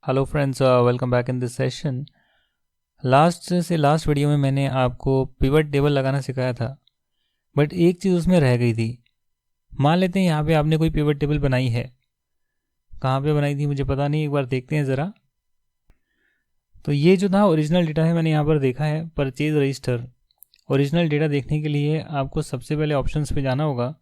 Hello friends, welcome back in this session. Last video में मैंने आपको पिवट टेबल लगाना सिखाया था, बट एक चीज़ उसमें रह गई थी। मान लेते हैं यहाँ पे आपने कोई पिवट टेबल बनाई है। कहाँ पे बनाई थी मुझे पता नहीं, एक बार देखते हैं ज़रा। तो ये जो था ओरिजिनल डेटा है, मैंने यहाँ पर देखा है परचेज रजिस्टर। ओरिजिनल डेटा देखने के लिए आपको सबसे पहले ऑप्शंस पे जाना होगा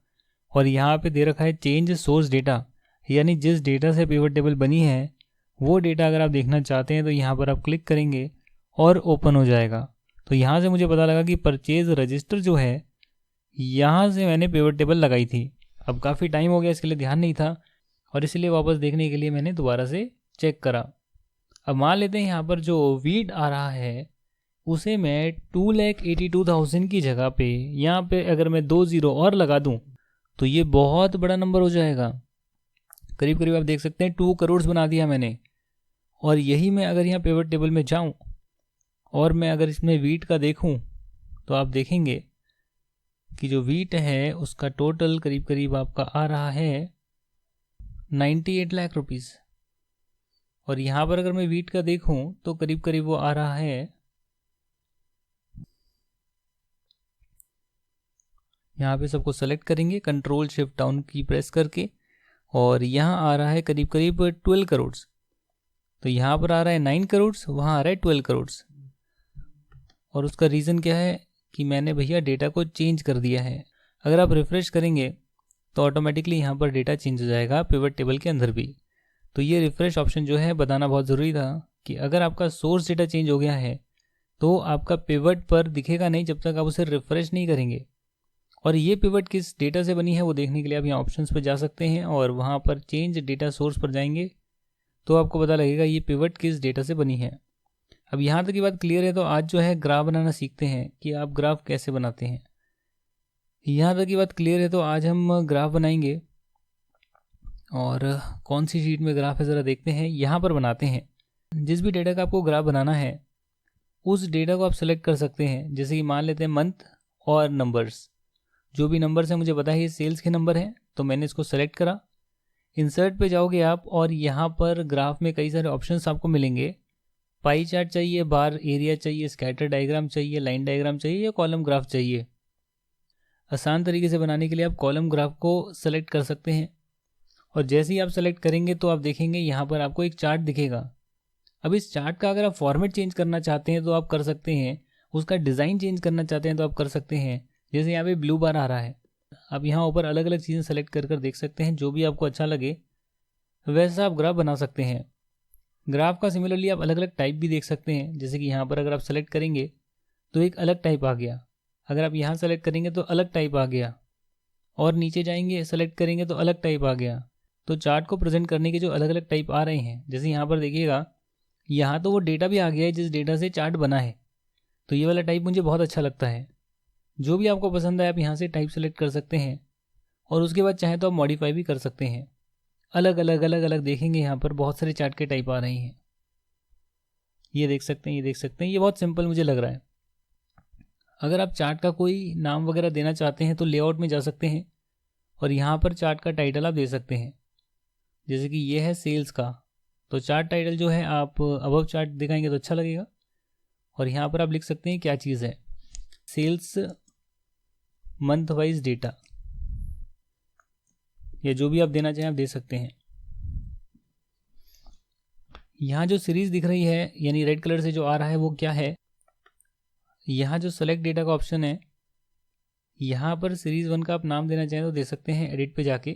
और यहाँ पे दे रखा है चेंज सोर्स डेटा, यानी जिस डेटा से पिवट टेबल बनी है वो डेटा अगर आप देखना चाहते हैं तो यहाँ पर आप क्लिक करेंगे और ओपन हो जाएगा। तो यहाँ से मुझे पता लगा कि परचेज रजिस्टर जो है यहाँ से मैंने पिवट टेबल लगाई थी। अब काफ़ी टाइम हो गया, इसके लिए ध्यान नहीं था और इसलिए वापस देखने के लिए मैंने दोबारा से चेक करा। अब मान लेते हैं यहाँ पर जो वीट आ रहा है उसे मैं 2,82,000 की जगह पे यहाँ पे अगर मैं 2 ज़ीरो और लगा दूँ तो ये बहुत बड़ा नंबर हो जाएगा। करीब करीब आप देख सकते हैं 2 करोड़ बना दिया मैंने। और यही मैं अगर यहाँ पिवट टेबल में जाऊँ और मैं अगर इसमें वीट का देखूँ तो आप देखेंगे कि जो वीट है उसका टोटल करीब करीब आपका आ रहा है 98 लाख रुपीज़। और यहाँ पर अगर मैं वीट का देखूँ तो करीब करीब वो आ रहा है, यहाँ पे सबको सेलेक्ट करेंगे कंट्रोल शिफ्ट डाउन की प्रेस करके, और यहाँ आ रहा है करीब करीब 12 करोड़। तो यहाँ पर आ रहा है 9 करोड़, वहाँ आ रहा है 12 करोड़। और उसका रीज़न क्या है कि मैंने भैया डेटा को चेंज कर दिया है। अगर आप रिफ़्रेश करेंगे तो ऑटोमेटिकली यहाँ पर डेटा चेंज हो जाएगा पिवट टेबल के अंदर भी। तो ये रिफ़्रेश ऑप्शन जो है बताना बहुत ज़रूरी था कि अगर आपका सोर्स डेटा चेंज हो गया है तो आपका पिवट पर दिखेगा नहीं जब तक आप उसे रिफ़्रेश नहीं करेंगे। और ये पिवट किस डेटा से बनी है वो देखने के लिए आप यहाँ ऑप्शंस पर जा सकते हैं और वहाँ पर चेंज डेटा सोर्स पर जाएंगे तो आपको पता लगेगा ये पिवट किस डेटा से बनी है। अब यहाँ तक की बात क्लियर है, तो आज जो है ग्राफ बनाना सीखते हैं कि आप ग्राफ कैसे बनाते हैं। यहाँ तक की बात क्लियर है तो आज हम ग्राफ बनाएंगे। और कौन सी शीट में ग्राफ है ज़रा देखते हैं, यहाँ पर बनाते हैं। जिस भी डेटा का आपको ग्राफ बनाना है उस डेटा को आप सेलेक्ट कर सकते हैं। जैसे कि मान लेते हैं मंथ और नंबर्स, जो भी नंबर्स हैं मुझे पता है ये सेल्स के नंबर हैं, तो मैंने इसको सेलेक्ट करा। इंसर्ट पे जाओगे आप और यहाँ पर ग्राफ में कई सारे ऑप्शंस आपको मिलेंगे। पाई चार्ट चाहिए, बार एरिया चाहिए, स्कैटर डायग्राम चाहिए, लाइन डायग्राम चाहिए या कॉलम ग्राफ चाहिए। आसान तरीके से बनाने के लिए आप कॉलम ग्राफ को सेलेक्ट कर सकते हैं। और जैसे ही आप सेलेक्ट करेंगे तो आप देखेंगे यहाँ पर आपको एक चार्ट दिखेगा। अब इस चार्ट का अगर आप फॉर्मेट चेंज करना चाहते हैं तो आप कर सकते हैं, उसका डिज़ाइन चेंज करना चाहते हैं तो आप कर सकते हैं। जैसे यहाँ पे ब्लू बार आ रहा है, आप यहाँ ऊपर अलग अलग चीज़ें सेलेक्ट कर देख सकते हैं। जो भी आपको अच्छा लगे वैसा आप ग्राफ बना सकते हैं। ग्राफ का सिमिलरली आप अलग अलग टाइप भी देख सकते हैं। जैसे कि यहाँ पर अगर आप सेलेक्ट करेंगे तो एक अलग टाइप आ गया, अगर आप यहाँ सेलेक्ट करेंगे तो अलग टाइप आ गया, और नीचे जाएंगे सेलेक्ट करेंगे तो अलग टाइप आ गया। तो चार्ट को प्रेजेंट करने के जो अलग अलग टाइप आ रहे हैं, जैसे यहाँ पर देखिएगा यहाँ तो वो डेटा भी आ गया है जिस डेटा से चार्ट बना है। तो ये वाला टाइप मुझे बहुत अच्छा लगता है। जो भी आपको पसंद है आप यहाँ से टाइप सेलेक्ट कर सकते हैं और उसके बाद चाहे तो आप मॉडिफाई भी कर सकते हैं। अलग अलग देखेंगे यहाँ पर बहुत सारे चार्ट के टाइप आ रहे हैं। ये देख सकते हैं, ये देख सकते हैं, ये बहुत सिंपल मुझे लग रहा है। अगर आप चार्ट का कोई नाम वगैरह देना चाहते हैं तो लेआउट में जा सकते हैं और यहाँ पर चार्ट का टाइटल आप दे सकते हैं। जैसे कि ये है सेल्स का, तो चार्ट टाइटल जो है आप अबव चार्ट दिखाएंगे तो अच्छा लगेगा। और यहाँ पर आप लिख सकते हैं क्या चीज़ है, सेल्स मंथ वाइज डेटा, या जो भी आप देना चाहें आप दे सकते हैं। यहाँ जो सीरीज़ दिख रही है यानी रेड कलर से जो आ रहा है वो क्या है, यहाँ जो सेलेक्ट डेटा का ऑप्शन है यहाँ पर सीरीज़ 1 का आप नाम देना चाहें तो दे सकते हैं एडिट पे जाके,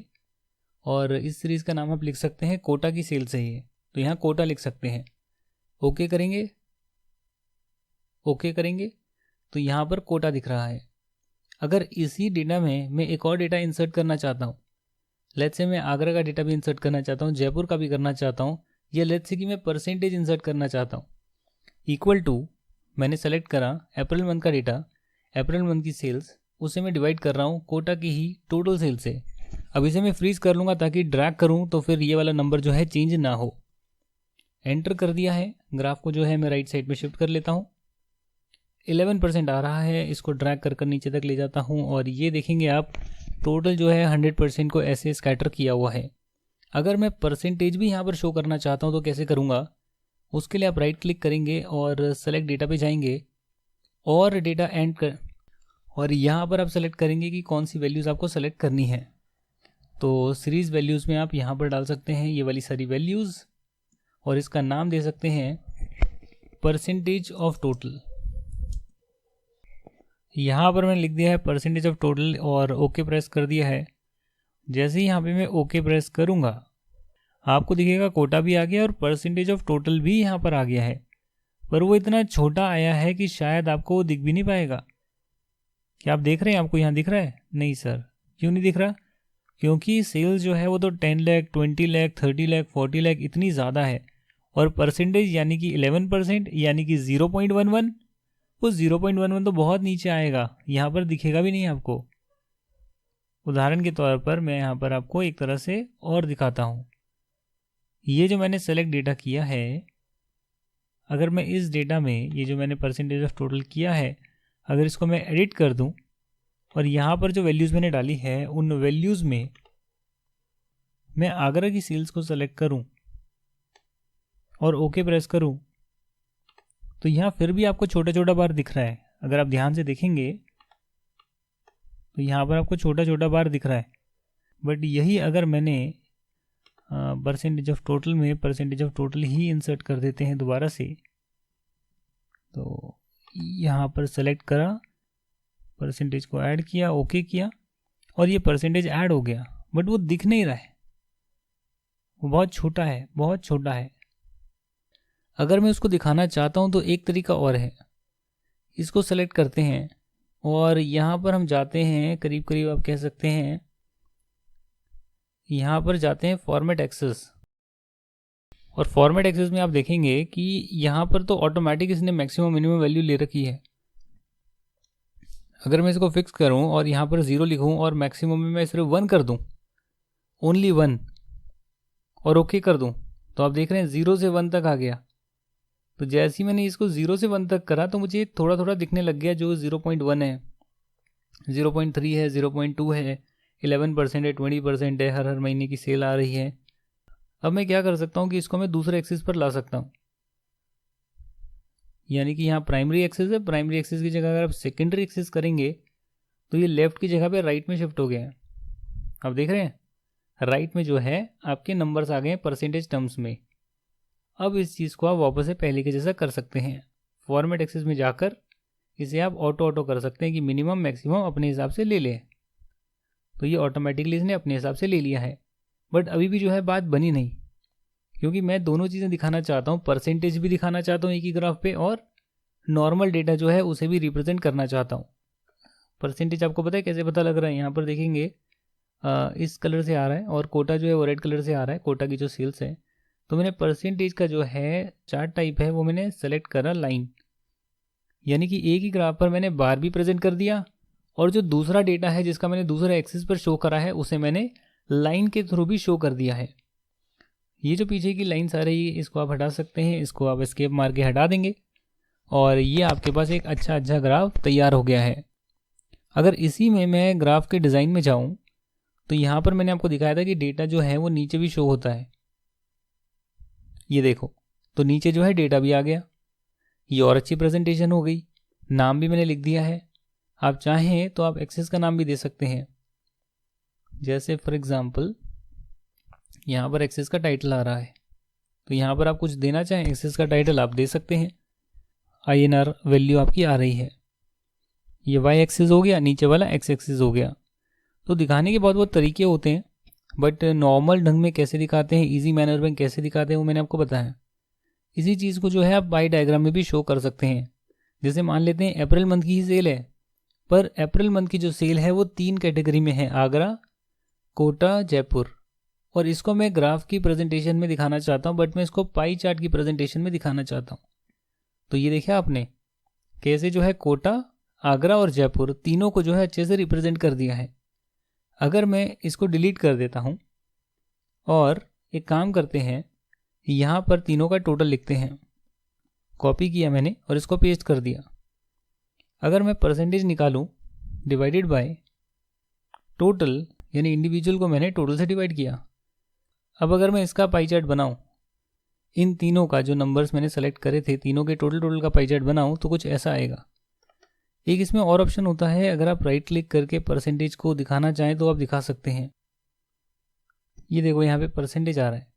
और इस सीरीज़ का नाम आप लिख सकते हैं कोटा की सेल से ही, तो यहाँ कोटा लिख सकते हैं। ओके करेंगे, ओके करेंगे तो यहाँ पर कोटा दिख रहा है। अगर इसी डेटा में मैं एक और डेटा इंसर्ट करना चाहता हूँ, लेट्स से मैं आगरा का डेटा भी इंसर्ट करना चाहता हूँ, जयपुर का भी करना चाहता हूँ, या लेट्स से कि मैं परसेंटेज इंसर्ट करना चाहता हूँ, इक्वल टू मैंने सेलेक्ट करा अप्रैल मंथ का डेटा, अप्रैल मंथ की सेल्स, उसे मैं डिवाइड कर रहा हूँ कोटा की ही टोटल सेल से। अब इसे मैं फ्रीज कर लूँगा ताकि ड्रैग करूँ तो फिर ये वाला नंबर जो है चेंज ना हो। एंटर कर दिया है, ग्राफ को जो है मैं राइट साइड में शिफ्ट कर लेता हूँ। 11% आ रहा है, इसको ड्रैग कर नीचे तक ले जाता हूँ और ये देखेंगे आप टोटल जो है 100% को ऐसे स्कैटर किया हुआ है। अगर मैं परसेंटेज भी यहाँ पर शो करना चाहता हूँ तो कैसे करूँगा, उसके लिए आप राइट क्लिक करेंगे और सेलेक्ट डेटा पे जाएंगे और डेटा एंड कर, और यहाँ पर आप सेलेक्ट करेंगे कि कौन सी वैल्यूज़ आपको सेलेक्ट करनी है। तो सीरीज़ वैल्यूज़ में आप यहाँ पर डाल सकते हैं ये वाली सारी वैल्यूज़, और इसका नाम दे सकते हैं परसेंटेज ऑफ टोटल। यहाँ पर मैंने लिख दिया है परसेंटेज ऑफ टोटल और ओके प्रेस कर दिया है। जैसे ही यहाँ पे मैं ओके प्रेस करूँगा आपको दिखेगा कोटा भी आ गया और परसेंटेज ऑफ टोटल भी यहाँ पर आ गया है, पर वो इतना छोटा आया है कि शायद आपको वो दिख भी नहीं पाएगा। क्या आप देख रहे हैं, आपको यहाँ दिख रहा है? नहीं सर, क्यों नहीं दिख रहा? क्योंकि सेल्स जो है वो तो 10 लाख, 20 लाख, 30 लाख, 40 लाख इतनी ज़्यादा है, और परसेंटेज यानी कि 11% यानी कि 0.11, वो 0.11 तो बहुत नीचे आएगा, यहाँ पर दिखेगा भी नहीं आपको। उदाहरण के तौर पर मैं यहाँ पर आपको एक तरह से और दिखाता हूँ। ये जो मैंने सेलेक्ट डेटा किया है, अगर मैं इस डेटा में ये जो मैंने परसेंटेज ऑफ टोटल किया है, अगर इसको मैं एडिट कर दूँ और यहाँ पर जो वैल्यूज़ मैंने डाली है उन वैल्यूज़ में मैं आगरा की सेल्स को सेलेक्ट करूँ और ओके प्रेस करूँ, तो यहाँ फिर भी आपको छोटा छोटा बार दिख रहा है। अगर आप ध्यान से देखेंगे तो यहाँ पर आपको छोटा छोटा बार दिख रहा है, बट यही अगर मैंने परसेंटेज ऑफ टोटल में percentage of total he insert कर देते हैं दोबारा से, तो यहाँ पर सेलेक्ट करा, परसेंटेज को ऐड किया, ओके किया, और ये परसेंटेज ऐड हो गया, बट वो दिख नहीं रहा है, वो बहुत छोटा है, बहुत छोटा है। अगर मैं उसको दिखाना चाहता हूँ तो एक तरीका और है, इसको सेलेक्ट करते हैं और यहाँ पर हम जाते हैं, करीब करीब आप कह सकते हैं यहाँ पर जाते हैं फॉर्मेट एक्सेस, और फॉर्मेट एक्सेस में आप देखेंगे कि यहाँ पर तो ऑटोमेटिक इसने मैक्सिमम मिनिमम वैल्यू ले रखी है। अगर मैं इसको फिक्स करूँ और यहाँ पर 0 लिखूँ और मैक्सिमम में मैं सिर्फ 1 कर दूँ, ओनली 1, और ओके कर दूँ, तो आप देख रहे हैं 0 से 1 तक आ गया। तो जैसे ही मैंने इसको 0 से 1 तक करा तो मुझे थोड़ा थोड़ा दिखने लग गया, जो 0.1 है, 0.3 है, 0.2 है, 11% है, 20% है, हर महीने की सेल आ रही है। अब मैं क्या कर सकता हूँ कि इसको मैं दूसरे एक्सिस पर ला सकता हूँ, यानी कि यहाँ प्राइमरी एक्सिस है, प्राइमरी एक्सिस की जगह अगर आप सेकेंडरी एक्सिस करेंगे तो ये लेफ्ट की जगह पे राइट में शिफ्ट हो गया है। आप देख रहे हैं राइट में जो है आपके नंबर्स आ गए हैं परसेंटेज टर्म्स में। अब इस चीज़ को आप वापस से पहले के जैसा कर सकते हैं, फॉर्मेट एक्सिस में जाकर इसे आप ऑटो कर सकते हैं कि मिनिमम मैक्सिमम अपने हिसाब से ले लें, तो ये ऑटोमेटिकली इसने अपने हिसाब से ले लिया है। बट अभी भी जो है बात बनी नहीं, क्योंकि मैं दोनों चीज़ें दिखाना चाहता हूँ, परसेंटेज भी दिखाना चाहता हूँ एक ही ग्राफ पे, और नॉर्मल डेटा जो है उसे भी रिप्रेजेंट करना चाहता हूँ। परसेंटेज आपको पता है कैसे पता लग रहा है, यहाँ पर देखेंगे इस कलर से आ रहा है और कोटा जो है वो रेड कलर से आ रहा है, कोटा की जो सेल्स है। तो मैंने परसेंटेज का जो है चार्ट टाइप है वो मैंने सेलेक्ट करा लाइन, यानी कि एक ही ग्राफ पर मैंने बार भी प्रेजेंट कर दिया, और जो दूसरा डेटा है जिसका मैंने दूसरे एक्सिस पर शो करा है उसे मैंने लाइन के थ्रू भी शो कर दिया है। ये जो पीछे की लाइन्स आ रही है इसको आप हटा सकते हैं, इसको आप एस्केप मार के हटा देंगे और ये आपके पास एक अच्छा ग्राफ तैयार हो गया है। अगर इसी में मैं ग्राफ के डिज़ाइन में जाऊं तो यहाँ पर मैंने आपको दिखाया था कि डेटा जो है वो नीचे भी शो होता है, ये देखो, तो नीचे जो है डेटा भी आ गया, ये और अच्छी प्रेजेंटेशन हो गई। नाम भी मैंने लिख दिया है, आप चाहें तो आप एक्सेस का नाम भी दे सकते हैं, जैसे फॉर एग्जांपल यहाँ पर एक्सेस का टाइटल आ रहा है, तो यहाँ पर आप कुछ देना चाहें एक्सेस का टाइटल आप दे सकते हैं। INR वैल्यू आपकी आ रही है, ये Y एक्सिस हो गया, नीचे वाला X एक्सिस हो गया। तो दिखाने के बहुत तरीके होते हैं, बट नॉर्मल ढंग में कैसे दिखाते हैं, इजी मैनर में कैसे दिखाते हैं वो मैंने आपको बताया। इसी चीज़ को जो है आप बाई डायग्राम में भी शो कर सकते हैं। जैसे मान लेते हैं अप्रैल मंथ की ही सेल है, पर अप्रैल मंथ की जो सेल है वो 3 कैटेगरी में है, आगरा, कोटा, जयपुर, और इसको मैं ग्राफ की प्रेजेंटेशन में दिखाना चाहता हूँ, बट मैं इसको पाई चार्ट की प्रेजेंटेशन में दिखाना चाहता हूँ। तो ये देखिए आपने कैसे जो है कोटा, आगरा और जयपुर तीनों को जो है अच्छे से रिप्रेजेंट कर दिया है। अगर मैं इसको डिलीट कर देता हूँ और एक काम करते हैं, यहाँ पर तीनों का टोटल लिखते हैं, कॉपी किया मैंने और इसको पेस्ट कर दिया। अगर मैं परसेंटेज निकालूं डिवाइडेड बाय टोटल, यानी इंडिविजुअल को मैंने टोटल से डिवाइड किया। अब अगर मैं इसका पाई चार्ट बनाऊं, इन तीनों का जो नंबर्स मैंने सेलेक्ट करे थे, तीनों के टोटल का पाई चार्ट बनाऊं तो कुछ ऐसा आएगा। एक इसमें और ऑप्शन होता है, अगर आप राइट क्लिक करके परसेंटेज को दिखाना चाहें तो आप दिखा सकते हैं। ये देखो यहाँ पे परसेंटेज आ रहा है,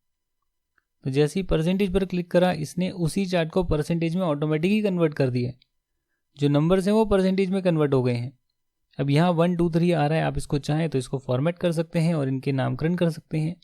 तो जैसे ही परसेंटेज पर क्लिक करा इसने उसी चार्ट को परसेंटेज में ऑटोमेटिकली कन्वर्ट कर दिया। जो नंबर्स हैं वो परसेंटेज में कन्वर्ट हो गए हैं। अब यहाँ 1 2 3 आ रहा है, आप इसको चाहें तो इसको फॉर्मेट कर सकते हैं और इनके नामकरण कर सकते हैं।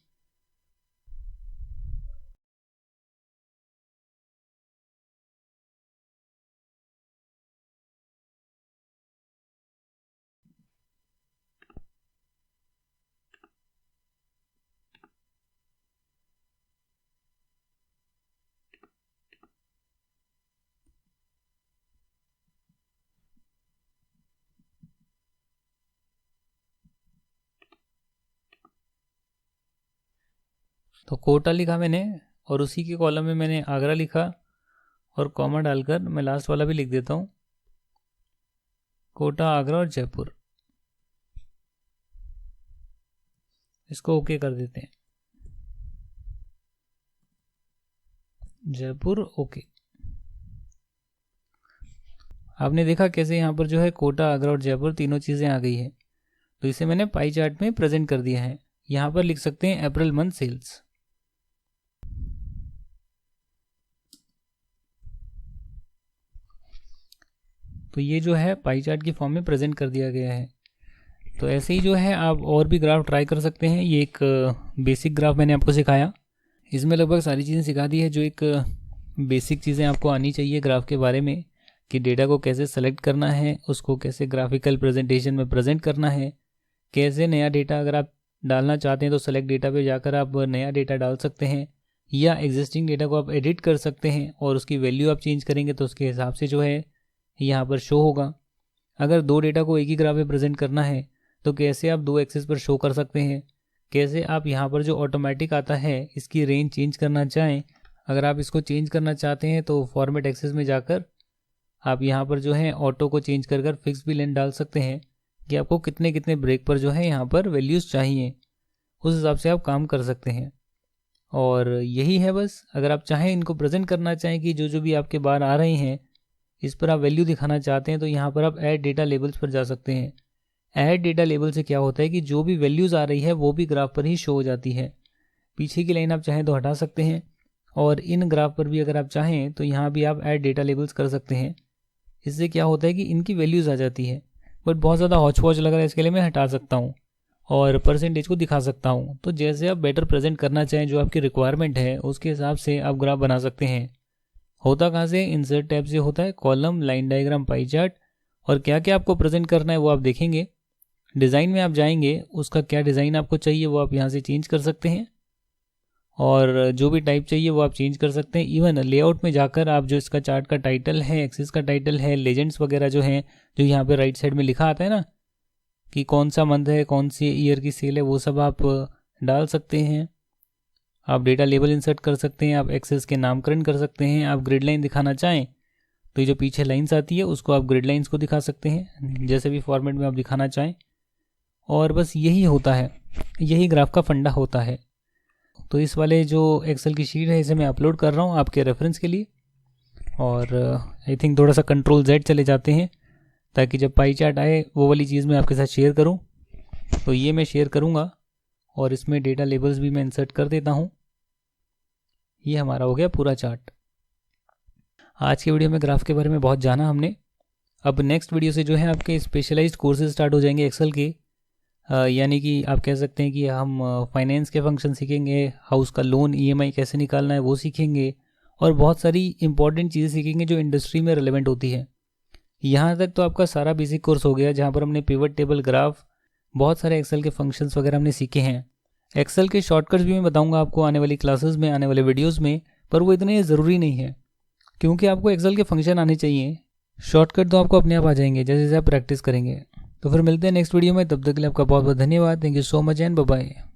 तो कोटा लिखा मैंने और उसी के कॉलम में मैंने आगरा लिखा और कॉमा डालकर मैं लास्ट वाला भी लिख देता हूँ, कोटा, आगरा और जयपुर। इसको ओके कर देते हैं, जयपुर ओके। आपने देखा कैसे यहाँ पर जो है कोटा, आगरा और जयपुर तीनों चीज़ें आ गई है। तो इसे मैंने पाई चार्ट में प्रेजेंट कर दिया है। यहाँ पर लिख सकते हैं अप्रैल मंथ सेल्स। तो ये जो है पाई चार्ट की फॉर्म में प्रेजेंट कर दिया गया है। तो ऐसे ही जो है आप और भी ग्राफ ट्राई कर सकते हैं। ये एक बेसिक ग्राफ मैंने आपको सिखाया, इसमें लगभग सारी चीज़ें सिखा दी है जो एक बेसिक चीज़ें आपको आनी चाहिए ग्राफ के बारे में, कि डेटा को कैसे सेलेक्ट करना है, उसको कैसे ग्राफिकल प्रेजेंटेशन में प्रेजेंट करना है, कैसे नया डेटा अगर आप डालना चाहते हैं तो सेलेक्ट डेटा पे जाकर आप नया डेटा डाल सकते हैं, या एग्जिस्टिंग डेटा को आप एडिट कर सकते हैं और उसकी वैल्यू आप चेंज करेंगे तो उसके हिसाब से जो है यहाँ पर शो होगा। अगर दो डेटा को एक ही ग्राफ में प्रेजेंट करना है तो कैसे आप 2 एक्सेस पर शो कर सकते हैं, कैसे आप यहाँ पर जो ऑटोमेटिक आता है इसकी रेंज चेंज करना चाहें, अगर आप इसको चेंज करना चाहते हैं तो फॉर्मेट एक्सेस में जाकर आप यहाँ पर जो है ऑटो को चेंज कर फिक्स भी लेंथ डाल सकते हैं कि आपको कितने कितने ब्रेक पर जो है यहाँ पर वैल्यूज़ चाहिए, उस हिसाब से आप काम कर सकते हैं। और यही है बस। अगर आप चाहें इनको प्रेजेंट करना चाहें कि जो भी आपके बाहर आ रहे हैं इस पर आप वैल्यू दिखाना चाहते हैं तो यहाँ पर आप ऐड डेटा लेबल्स पर जा सकते हैं। ऐड डेटा लेबल से क्या होता है कि जो भी वैल्यूज़ आ रही है वो भी ग्राफ पर ही शो हो जाती है। पीछे की लाइन आप चाहें तो हटा सकते हैं और इन ग्राफ पर भी अगर आप चाहें तो यहाँ भी आप ऐड डेटा लेबल्स कर सकते हैं। इससे क्या होता है कि इनकी वैल्यूज़ आ जाती है। बट बहुत ज़्यादा हौच पौच लग रहा है, इसके लिए मैं हटा सकता हूँ और परसेंटेज को दिखा सकता हूँ। तो जैसे आप बेटर प्रेजेंट करना चाहें, जो आपकी रिक्वायरमेंट है उसके हिसाब से आप ग्राफ बना सकते हैं। होता कहाँ से, इंसर्ट टैब से होता है, column, line diagram, pie chart, और क्या क्या आपको प्रेजेंट करना है वो आप देखेंगे। डिज़ाइन में आप जाएंगे, उसका क्या डिज़ाइन आपको चाहिए वो आप यहाँ से चेंज कर सकते हैं और जो भी टाइप चाहिए वो आप चेंज कर सकते हैं। इवन लेआउट में जाकर आप जो इसका चार्ट का टाइटल है, एक्सिस का टाइटल है, लेजेंड्स वगैरह जो हैं, जो यहाँ पे राइट साइड में लिखा आता है ना कि कौन सा मंथ है, कौन सी ईयर की सेल है, वो सब आप डाल सकते हैं। आप डेटा लेबल इंसर्ट कर सकते हैं, आप एक्सेस के नामकरण कर सकते हैं। आप ग्रिड लाइन दिखाना चाहें तो ये जो पीछे लाइंस आती है उसको आप ग्रिड लाइंस को दिखा सकते हैं, जैसे भी फॉर्मेट में आप दिखाना चाहें। और बस यही होता है, यही ग्राफ का फंडा होता है। तो इस वाले जो एक्सेल की शीट है इसे मैं अपलोड कर रहा हूँ आपके रेफरेंस के लिए। और आई थिंक थोड़ा सा Ctrl+Z चले जाते हैं ताकि जब पाई चार्ट आए वो वाली चीज़ मैं आपके साथ शेयर करूँ। तो ये मैं शेयर करूँगा और इसमें डेटा लेबल्स भी मैं इंसर्ट कर देता हूँ। ये हमारा हो गया पूरा चार्ट। आज की वीडियो में ग्राफ के बारे में बहुत जाना हमने। अब नेक्स्ट वीडियो से जो है आपके स्पेशलाइज्ड कोर्सेज स्टार्ट हो जाएंगे एक्सेल के, यानी कि आप कह सकते हैं कि हम फाइनेंस के फंक्शन सीखेंगे, हाउस का लोन EMI कैसे निकालना है वो सीखेंगे, और बहुत सारी इंपॉर्टेंट चीज़ें सीखेंगे जो इंडस्ट्री में रिलेवेंट होती है। यहाँ तक तो आपका सारा बेसिक कोर्स हो गया, जहाँ पर हमने पिवट टेबल, ग्राफ, बहुत सारे एक्सेल के फंक्शंस वगैरह हमने सीखे हैं। एक्सेल के शॉर्टकट्स भी मैं बताऊंगा आपको आने वाली क्लासेस में, आने वाले वीडियोस में, पर वो इतने ज़रूरी नहीं है क्योंकि आपको एक्सेल के फंक्शन आने चाहिए। शॉर्टकट तो आपको अपने आप आ जाएंगे जैसे जैसे आप प्रैक्टिस करेंगे। तो फिर मिलते हैं नेक्स्ट वीडियो में, तब तक के लिए आपका बहुत बहुत धन्यवाद। Thank you so much and bye bye.